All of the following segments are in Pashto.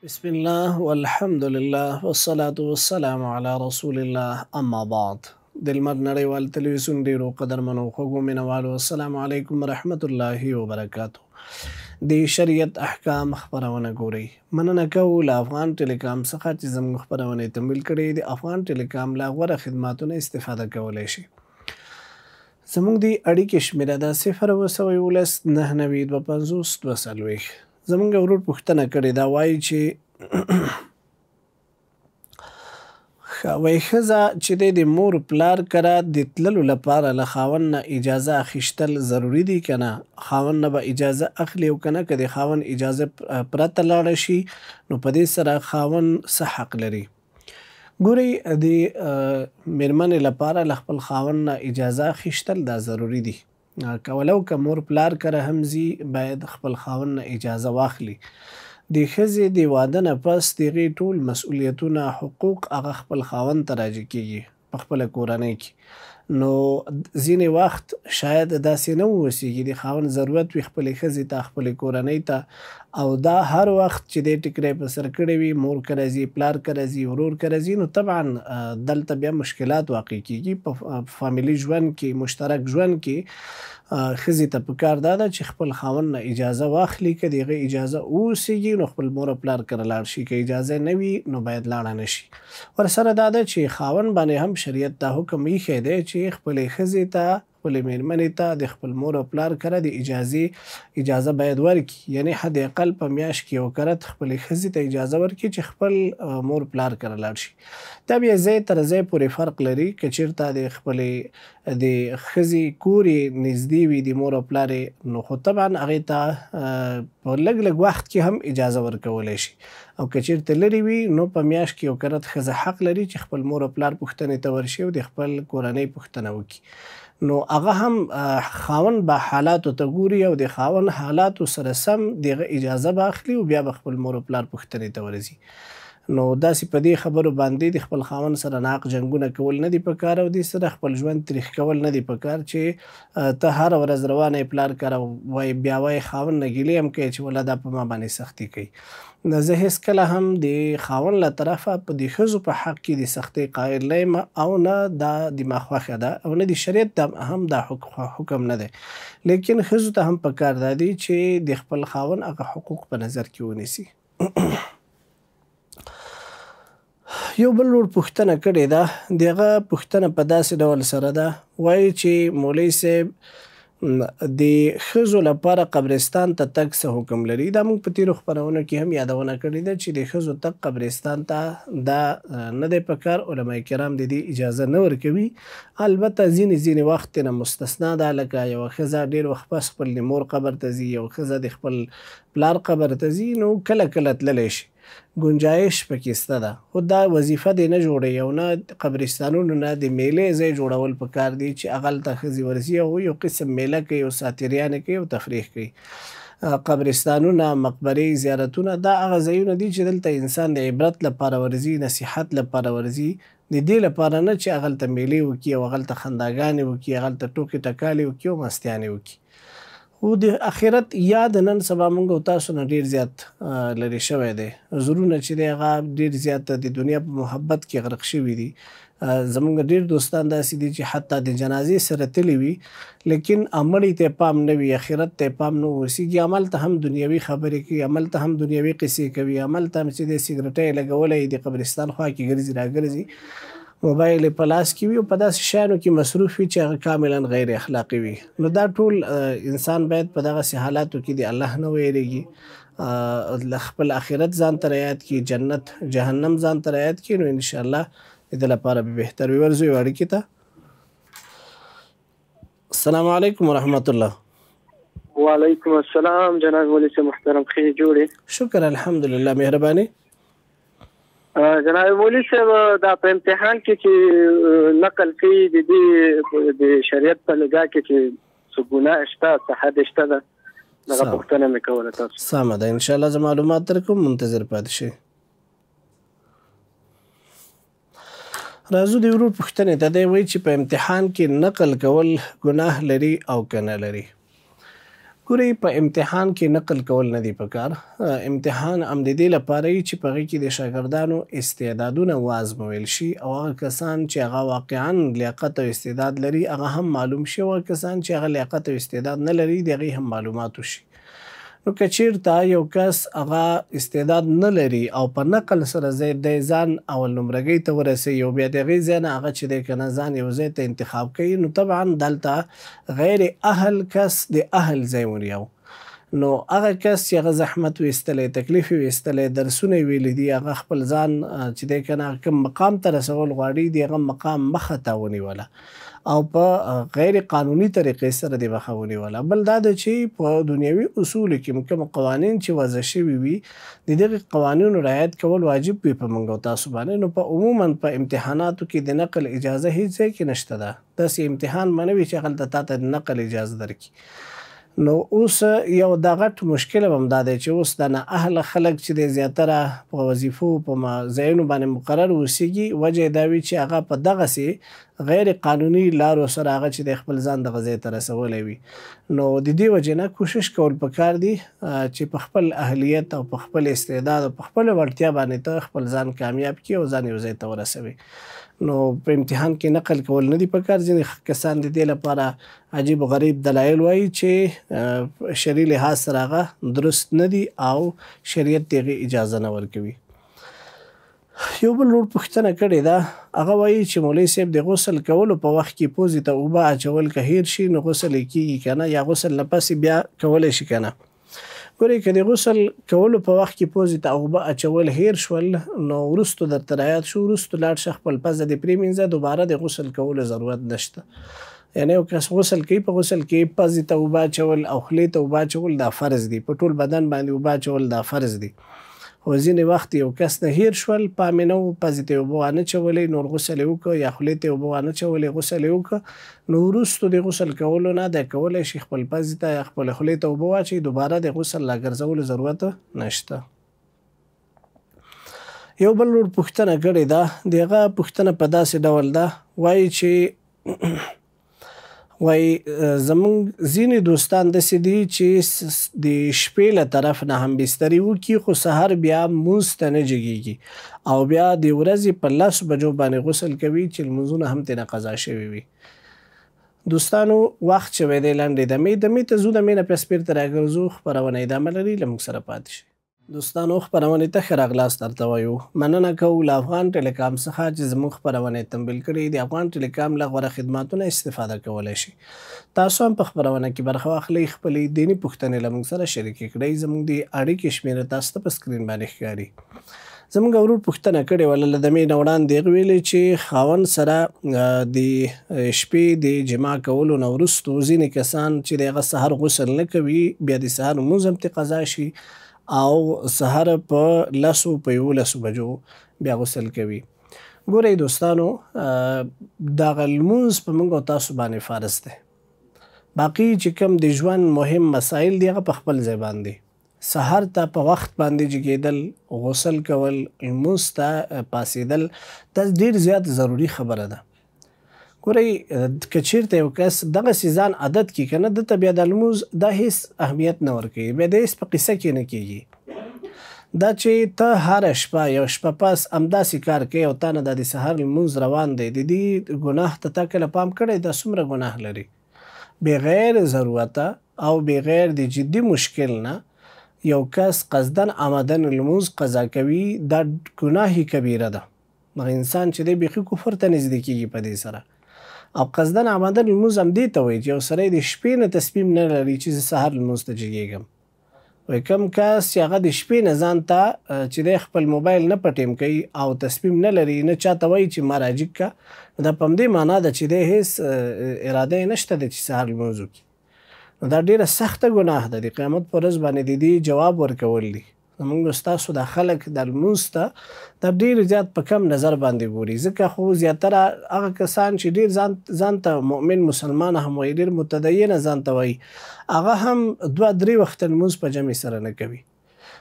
بسم الله والحمد لله والصلاة والسلام على رسول الله اما بعد. د لمر نړیوال تلویزیون ډیرو قدرمنو خوږو مینوالو السلام علیکم ورحمت الله وبرکاتو. د شریعت احکام خبرونه ګوري. مننه کوو له افغان ټیلیکام څخه چې زموږ خبرونه تمویل کړي. د افغان ټیلیکام له غوره خدماتونو استفاده کولی شي. زموږ د اړیکې شمیره ده 011 992 240. زمونږ ورور پوښتنه کړې دا وایي چې وایي ښځه چې دی د مور پلار کره د تللو لپاره له خاوند نه اجازه اخیستل ضروري دي که نه؟ خاوند نه به اجازه اخلي او که نه؟ که د خاوند اجازه پرته لاړه شي نو په دې سره خاوند څه حق لري؟ ګورئ د میرمنې لپاره له خپل خاوند نه اجازه اخیستل دا ضروري دي. که ولو که مور پلار کره هم ځي باید خپل خاوند نه اجازه واخلي. د ښځې د واده نه پس د هغې ټول مسؤلیتونه حقوق هغه خپل خاوند ته راجع کېږي په خپله کورنۍ کې. نو ځینې وخت شاید داسې نه واوسېږي د خاوند ضرورت وي خپلې ښځې ته خپلې کورنۍ ته او دا هر وخت چې دی ټیکری په سر کړی وي مور کره ځي پلار کره ځي ورور کره ځي نو طبعا دلته بیا مشکلات واقع کېږي. په فامیلي ژوند کې مشترک ژوند کې ښځې ته پکار دا ده چې خپل خاوند نه اجازه واخلي. که د هغې اجازه واوسېږي نو خپل مور او پلار کره لاړ شي، که اجازه نه وي نو باید لاړه نه شي. ورسره دا ده چې خاوند باندې هم شریعت دا حکم ایښی دی چې خپلې ښځې ته خپلې میرمنې ته د خپل مور او پلار کره د اجازه باید ورکړي. یعنې حد اقل په میاشت کې یو کرت خپلې ښځې ته اجازه ورکړي چې خپل مور پلار کره لاړ شي. دا بیا ځای تر ځای پورې فرق لري. که چېرته د خپلې د ښځې کور یې نږدې وي د مور او پلار نو خو طبعا هغې ته په لږ لږ وخت کې هم اجازه ورکولی شي. او که چېرته لرې وي نو په میاشت کې یو کرت ښځه حق لري چې خپل مور او پلار پوښتنې ته ورشي او د خپل کورنۍ پوښتنه وکړي. نو هغه هم خاوند به حالاتو ته ګوري او د خاوند حالاتو سره سم د هغه اجازه به اخلي او بیا به خپل مور او پلار پوښتنې ته ورځي. نو داسې په دې خبرو باندې د خپل خاوند سره ناحق جنګونه کول نه دي پکار او دې سره خپل ژوند تریخ کول نه دي پکار چې ته هره ورځ روانه یې پلار کره وایي بیا وایي خاوند نه ګیلې هم کوي چې والله دا په ما باندې سختي کوي. زه هېڅکله هم د خاوند له طرفه په د ښځو په حق کې د سختۍ قایل نه یم او نه دا د ما خوښه ده او نه د شریعت هم دا حکم نه دی. لیکن ښځو ته هم پکار دا دي چې د خپل خاوند هغه حقوق په نظر کې ونیسي. یو بل ورور پوښتنه کړې ده. د هغه پوښتنه په داسې ډول سره ده، وایي چې مولوي صاحب د ښځو لپاره قبرستان ته تګ څه حکم لري؟ دا موږ په تېرو خپرونو کې هم یادونه کړې ده چې د ښځو تګ قبرستان ته دا نه دی پکار. علما کرام د دې اجازه نه ورکوي. البته ځینې وخت نه مستثنا ده، لکه یوه ښځه ډېر وخت پس خپل د مور قبر ته ځي، یو ښځه د خپل پلار قبر ته ځي، نو کله تللی شي، ګنجایش پکې شته ده. خو دا وظیفه دې نه جوړوي او نه قبرستانونو نه د میلې ځای جوړول پکار دي چې هغلته ښځې ورځي او یو قسم میله کوي او ساتریانې کوي او تفریح کوي. قبرستانونه، مقبرې، زیارتونه دا هغه ځایونه دي چې دلته انسان د عبرت لپاره ورځي، نصیحت لپاره ورځي، د دې لپاره نه چې هغلته میلې وکړي او هغلته خنداګانې وکړي، هغلته ټوکې ټکالې وکړي او مستیانې وکړي. خو د آخرت یاد نن سبا موږ او تاسو نه ډېر زیات لرې شوی دی. زړونه چې دی هغه ډېر زیات د دنیا په محبت کې غرق شوي دي. زموږ ډېر دوستان داسې دي چې حتی د جنازې سره تللي وي لیکن مړي ته پام نه وي، آخرت ته پام نه ورسېږي. هملته هم دنیوي خبرې کوي، هملته هم دنیوي قصې کوي، هملته هم چې دی سګرټۍ لګولی د قبرستان خوا کې ګرځي راګرځي، موبایل په لاس کې وي او په داسې شیانو کې مصروف وي چې هغه کاملا غیر اخلاقي وي. نو دا ټول انسان باید په دغسې حالاتو کې د الله نه ویریږي، خپل آخرت ځان ته رعایت کړي، جنت جهنم ځان ته رعایت کړي، نو انشاءالله د ده لپاره به بهتر وي. ورځو یو اړیکې ته. السلام علیکم ورحمت الله. وعلیکم السلام جناب مولوي صاحب محترم، ښې جوړې؟ شکر الحمدلله، مهرباني. جناب مولوي صاحب دا په امتحان کې چې نقل کوي د دې د شریعت په نگاه کې چې څه ګناه شته، څه حد شته ده، دغه پوښتنه مې کوله تاسو. سمه ده، انشاءالله زه معلومات درکوم، منتظر پاتې شئ. راځو د ورور پوښتنې ته. دی وایي چې په امتحان کې نقل کول ګناه لري او که نه لري؟ ګورئ په امتحان کې نقل کول نه دي پکار. امتحان هم د دې لپاره وي چې په هغې کې د شاګردانو استعدادونه وازمویل شي او هغه کسان چې هغه واقعا لیاقت او استعداد لري هغه هم معلوم شي او هغه کسان چې هغه لیاقت او استعداد نه لري د هغې هم معلومات وشي. نو که چیرته یو کس هغه استعداد نه لري او په نقل سره د ځان اول نمرګۍ ته ورسوي او بیا د هغې ځای نه هغه چې دی که نه ځان یو ځای ته انتخاب کوي نو طبعا دلته غیر اهل کس د اهل ځای ونیو. نو هغه کس چې هغه زحمت ویستلی، تکلیف یې ویستلی، درسونه یې ویلي دي، هغه خپل ځان چې دی که نه کوم مقام ته رسول غواړي د هغه مقام مخه ته ونیوله او په غیر قانوني طریقې سره د مخه ونیوله. بل دا ده چې په دنیوي اصولو کې کوم قوانین چې وضع شوي وي د دغې قوانینو رعایت کول واجب وي په موږ او تاسو باندې. نو په عموما په امتحاناتو کې د نقل اجازه هیڅ ځای کې نشته ده. داسې امتحان به نه وي چې هغلته تا ته د نقل اجازه درکړي. نو اوس یو دا غټ مشکل هم دا دی چې اوس د نااهله خلک چې دی زیاتره په وظیفو په ځایونو باندې مقرر اوسېږي. وجه یې دا وي چې هغه په دغسې غیر قانوني لارو سره هغه چې دی خپل ځان دغه ځای ته رسولی وي. نو د دې وجې نه کوشش کول پکار دي چې په خپل اهلیت او په خپل استعداد او په خپله وړتیا باندې ته خپل ځان کامیاب کړي او ځان یو ځای ته ورسوي. نو په امتحان کې نقل کول نه دي پکار. ځینې کسان د دې لپاره عجیب و غریب دلایل وایي چې شرعي لحاظ سره هغه درست نه دي او شریعت د هغې اجازه نه ورکوي. یو بل ورور پوښتنه کړې ده، هغه وایي چې مولوي صاحب د غسل کولو په وخت کې پوزې ته اوبه اچول که هیر شي نو غسل یې کېږي که نه، یا غسل نه پسې بیا کولی شي که نه. ګورئ که د غسل کولو په وخت کې پوزې ته اوبه اچول هیر شول نو وروستو درته رایاد شو، وروستو لاړ شه خپل پزه دې پرېمینځه، دوباره د غسل کولو ضرورت نشته. یعنې یو کس غسل کوي، په غسل کې پزې ته اوبه اچول او خولې ته اوبه اچول دا فرض دي، په ټول بدن باندې اوبه اچول دا فرض دي. خو ځینې وخت یو کس نه هیر شول، پام یې نه و، پزې ته یې اوبه وانه چولی، نور غسل یې وکړه، یا خولې ته یې اوبه وانه چولی غسل یې وکړه، نو وروستو د غسل کولو نه دی کولی شي خپل پزې ته یا خپلې خولې ته اوبه واچوي، دوباره د غسل راګرځولو ضرورت نشته. یو بل ورور پوښتنه کړې ده، د هغه پوښتنه په داسې ډول ده، وایي چې وایي زمونږ ځینې دوستان داسې دي چې د شپې له طرف نه هم بسترې وکړي خو سهار بیا لمونځ ته نه جګېږي او بیا د ورځې په 10 بجو باندې غسل کوي چې لمونځونه هم ترېنه قضا شوي وي. دوستانو وخت شوی دی لنډې دمې ته ځو، دمې نه بیا سپیر ته راګرځو. خپرونه ادامه لري، له موږ سره پاتې شئ. دوستانو خپرونې ته ښه راغلاست درته وایو. مننه کوو له افغان ټیلیکام څخه چې زموږ خپرونې تمویل کړې. د افغان ټیلیکام له غوره خدماتونه استفاده کولی شي. تاسو هم په خپرونه کې برخه واخلئ، خپلې دیني پوښتنې له موږ سره شریکې کړئ. زموږ د اړیکې شمېره تاسو ته په سکرین باندې ښکاري. زموږ ورور پوښتنه کړې وله له دمې نه وړاندې هغې ویلې چې خاوند سره د شپې د جما کولو نه وروستو ځینې کسان چې د هغه سهار غسل نه کوي، بیا د سهار لمونځ هم ترې قضا شي او سهار په 10 په 11 بجو بیا غسل کوي. ګورئ دوستانو، دغه لمونځ په موږ او تاسو باندې فرض دی. باقي چې کوم د ژوند مهم مسایل دي هغه په خپل ځای باندې. سهار ته په وخت باندې جګېدل، غسل کول، لمونځ ته پاڅېدل دا ډېر زیات ضروري خبره ده. ګورئ که چېرته یو کس دغسې ځان عادت کړي که نه، دته بیا د لمونځ دا هېڅ اهمیت نه ورکوي، بیا د هېڅ په قصه کې نه کېږي. دا چې ته هره شپه یو شپه پس همداسې کار کوي او تا نه دا د سهار لمونځ روان دی، د دې ګناه ته تا کله پام کړی دا څومره ګناه لري. بغیر ضرورته او بغیر د جدي مشکل نه یو کس قصدن آمدن لمونځ قضا کوي، دا ګناه کبیره ده. دغه انسان چې دی بیخي کفر ته نږدې کېږي په دې سره. او قصدن آمدن لمونځ هم دې ته وایي چې یو سړی د شپې نه تصمیم نه لري چې زه سهار لمونځ ته جګېږم. وایي کوم کس چې هغه د شپې نه ځان ته چې دی خپل موبایل نه په ټیم کوي او تصمیم نه لري، نه چاته وایي چې ما راجګ که، دا په همدې معنا ده چې دی هېڅ اراده یې نشته دی چې سهار لمونځ وکړي. نو دا ډېره سخته ګناه ده. د قیامت په ورځ باندې د دې جواب ورکول دي. زموږ ستاسو دا خلک د لمونځ ته دا ډېر زیات په کم نظر باندې ګوري، ځکه خو زیاتره هغه کسان چې ډېر ځان ته مؤمن مسلمان هم وایي، ډېر متدینه ځان ته وایي، هغه هم 2-3 وخته لمونځ په جمع سره نه کوي.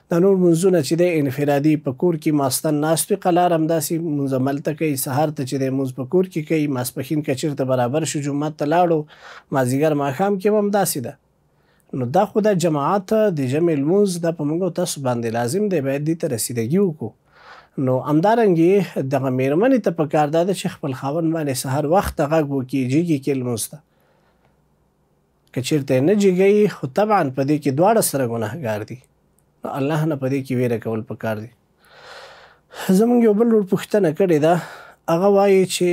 دا نور لمونځونه چې دی انفرادي په کور کې ماستن ناست وي، قلار همداسې لمونځ هملته کوي، سهار ته چې دی لمونځ په کور کې کوي، ماسپښین که چېرته برابر شو جومات ته لاړو، مازدیګر ماښام کې هم همداسې ده. نو دا خو د جماعت د جمع لمونځ دا په موږ او تاسو باندې لازم دی، باید دې ته رسیدګي وکړو. نو همدارنګې دغه مېرمنې ته پکار دا ده چې خپل خاوند باندې سهار وخته غږ وکړي، جېږي کې لمونځ ته. که چېرته یې نه جېږي خو طبعا په دې کې دواړه سره ګناهګار دي. نو الله نه په دې کې ویره کول پکار دي. زموږ یو بل ورور پوښتنه کړې ده، هغه وایي چې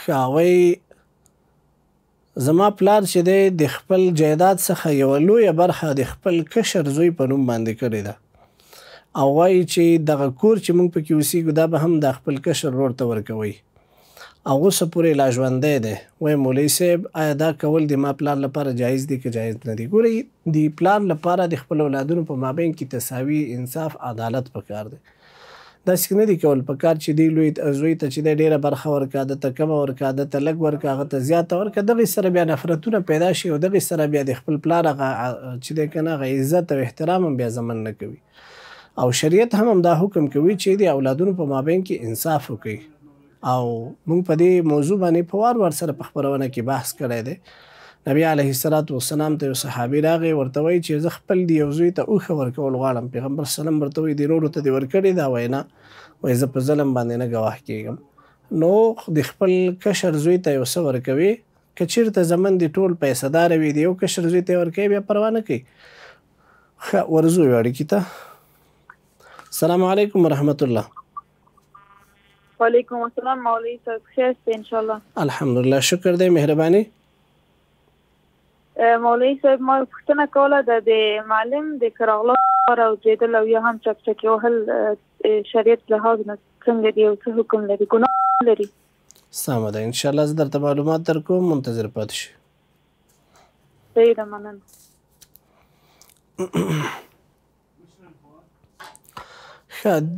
ښاوی زما پلار چې دی د خپل جایداد څخه یوه لویه برخه د خپل کشر زوی په نوم باندې کړې ده، او وایي چې دغه کور چې موږ پکې اوسېږو دا به هم د خپل کشر ورور ته ورکوئ او اوسه پورې لا ژوندی دی. وایي مولوي صاحب آیا دا کول د ما پلار لپاره جایز دي که جایز نه دي؟ ګورئ د پلار لپاره د خپل اولادونو په مابین کې تساوي، انصاف، عدالت پکار دی. داسې نه دي کول پکار چې دی لوی زوی ته چې دی ډېره برخه ورکړه، ده ته کمه ورکړه، ده ته لږ ورکړه، هغه ته زیاته ورکړه. دغې سره بیا نفرتونه پیدا شي او دغې سره بیا د خپل پلار هغه چې دی که نه هغه عزت او احترام هم بیا ضمن نه کوي. او شریعت هم دا حکم کوي چې د اولادونو په مابین کې انصاف وکړي. او موږ په دې موضوع باندې په وار سره په خپرونه کې بحث کړی دی. نبی علیه السلام ته یو صحابي راغی، ورته وایي چې زه خپل د یو زوی ته اوښه ورکول غواړم. پیغمبر سلم ورته وایي د وروڼو ته دې ورکړې ده؟ وایي نه، وایي زه په ظلم باندې نه ګواه کېږم. نو د خپل کشر زوی ته یو څه ورکوي، که چېرته زمن د ټول پیسه داره وي، د یو کشر زوی ته یې ورکوي بیا پروا نه کوي. ښه ورځو یو اړیکې ته. السلام علیکم ورحمت الله. وعلیکم السلام مولوی صاحب، خیر سته انشاءالله؟ الحمدلله، شکر دی، مهرباني. مولوی صاحب ما پوښتنه کوله د معلم د کراغلا لپاره اوچېدل او یا هم چکچکې وهل شریعت لحاظ نه څنګه دي او څه حکم لري، ګناه لري؟ سمه ده، انشاءالله زه درته معلومات درکوم، منتظر پاتې شئ. صحیح ده، مننه.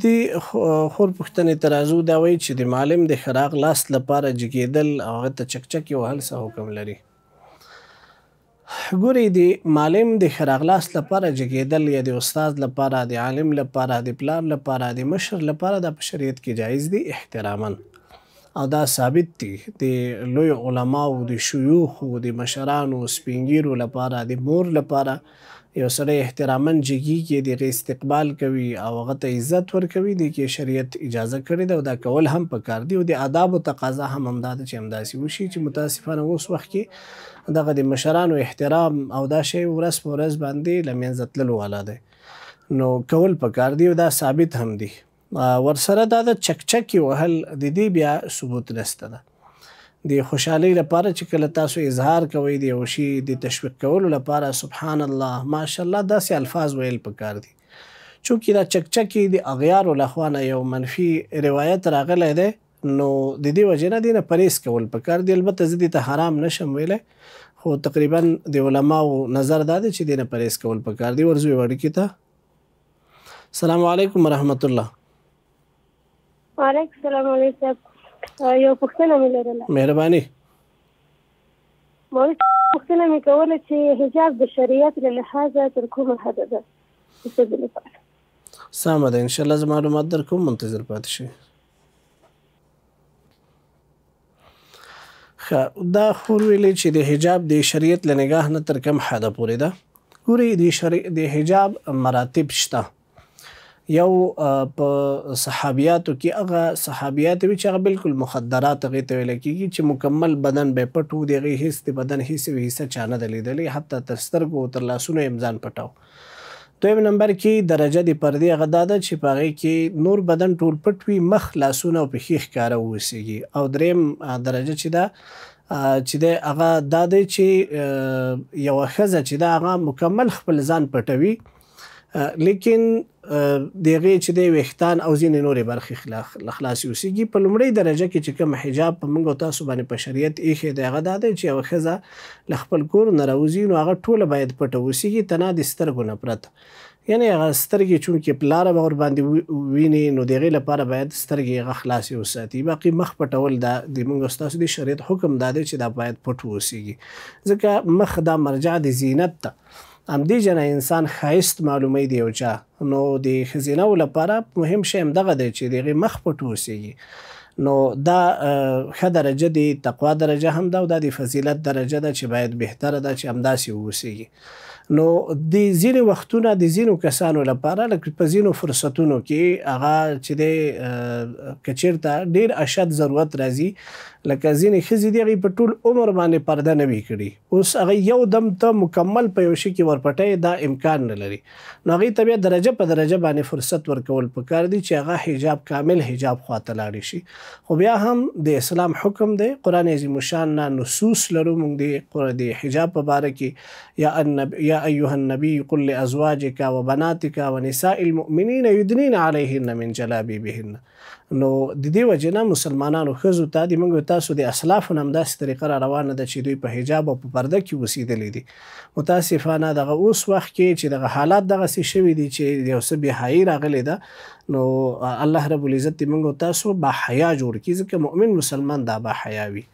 دې خور پوښتنې ته راځو. دا وایي چې د معلم د ښه لاس لپاره جګېدل او هغه ته چکچکې وهل څه حکم لري؟ ګورئ د معلم د ښه لاس لپاره جګېدل یا د استاد لپاره، د عالم لپاره، د پلار لپاره، د مشر لپاره دا په شریعت کې جایز دي احتراما، او دا ثابت دي. د لوی علماو، د شیوخو، د مشرانو، سپینګیرو لپاره، د مور لپاره یو سړی احتراما جګیږي، د هغې استقبال کوي او هغه ته عزت ورکوي. دې کې شریعت اجازه کړې ده او دا کول هم پکار دي. او د آدابو تقاضا هم همدا ده چې همداسې وشي، چې متاسفانه اوس وخت کې دغه د مشرانو احترام او دا شی ورځ په ورځ باندې له منځه تللو والا دی. نو کول پکار دي او دا ثابت هم دي. ورسره دا د چکچکې وهل د دې بیا ثبوت نشته ده. د خوشحالۍ لپاره چې کله تاسو اظهار کوئ د یو شي د تشویق کولو لپاره سبحان الله ماشاءالله داسې الفاظ ویل پکار دي. چونکې دا چکچکې د اغیارو لخوا نه یو منفي روایت راغلی دی، نو د دې وجې نه دې نه پرهیز کول پکار دي. البته زه دې ته حرام نشم ویلی، خو تقریبا د علماو نظر دا دی چې دې نه پرهیز کول پکار دي. ورځو یو اړیکې ته. السلام علیکم ورحمت الله. وعلیکم السلام مولوي صاحب، یو پوښتنه مې لرله. مهرباني. مولوي پوښتنه مې کوله چې حجاب د شریعت له لحاظه تر کومه حده ده د ښځې لپاره؟ سمه ده، انشاءالله زه معلومات در کوم، منتظر پاتې شئ. ښه، دا خور ویلې چې د حجاب د شریعت له نګاه نه تر کوم حده پورې ده. ګورئ د حجاب مراتب شته. یو په صحابیاتو کې هغه صحابیات وي چې هغه بالکل مخدرات هغې ته ویلی کېږي، چې مکمل بدن به یې پټ و، د هغې هېڅ د بدن هېڅ حصه چا نه ده لیدلی، حتی تر سترګو تر لاسونو یې ځان پټاو. دویم نمبر کې درجه د پردې هغه دا ده چې په هغې کې نور بدن ټول پټ وي، مخ، لاسونه او پښې ښکاره واوسېږي. او دریم درجه چې ده چې دی هغه دا دی چې یوه ښځه چې ده هغه مکمل خپل ځان پټوي، لیکن د هغې چې دی ویښتان او ځینې نورې برخې خلاصې اوسېږي. په لومړۍ درجه کې چې کوم حجاب په موږ او تاسو باندې په شریعت ایښی دی هغه دا دی چې یوه ښځه له خپل کور نه راوځي نو هغه ټوله باید پټه اوسېږي، تنها د سترګو نه پرته. یعنې هغه سترګې چونکې په لاره به ورباندې ویني نو د هغې لپاره باید سترګې هغه خلاصې وساتي. باقي مخ پټول دا د موږ او ستاسو د شریعت حکم دا دی چې دا باید پټ واوسېږي، ځکه مخ دا مرجع د زینت ده. همدې جنه انسان ښایست معلومی د یو چا، نو د ښځینهو لپاره مهم شی همدغه دی چې د هغې مخ پټ واوسېږي. نو دا ښه درجه دی، تقوا درجه هم ده او دا د فضیلت درجه ده چې باید بهتره ده چې همداسې واوسیږي. نو د ځینې وختونه د ځینو کسانو لپاره لکه په ځینو فرصتونو کې هغه چې دی که چېرته ډېر اشد ضرورت راځي، لکه ځینې ښځې دي هغې په ټول عمر باندې پرده نه وي کړي، اوس هغه یو دم ته مکمل په یو شي کې ورپټوي، دا امکان نه لري. نو هغې ته بیا درجه په درجه باندې فرصت ورکول پکار دي چې هغه حجاب کامل حجاب خواته لاړې شي. خو بیا هم د اسلام حکم دی، قرآن عظیم الشان نه نصوص لرو موږ د حجاب په باره کې، یا ایها النبی قل لازواجک و بناتک و نساء المؤمنین یدنین علیهن من جلابیبهن. نو د دې وجې نه مسلمانانو ښځو ته د موږ تاسو د اسلافو نه همداسې طریقه را روانه ده چې دوی په حجاب او په پرده کې اوسېدلي دي. متاسفانه دغه اوس وخت کې چې دغه حالات دغسې شوي دي چې یو څه بېحیایي راغلې ده، نو الله رب العزت د موږ تاسو با حیا جوړ کړي، ځکه مؤمن مسلمان دا با حیا وي.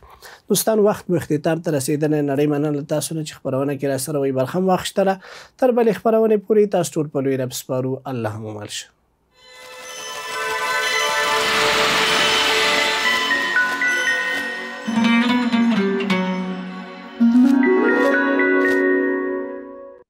دوستان، وخت به اختتام ته رسېدلی، نړۍ مننه له تاسو نه چې خپرونه کې راسره وئ. برخه هم واخیستله. تر بلې خپرونې پورې تاسو ټول په لوی رب سپارو. الله مو مل شه.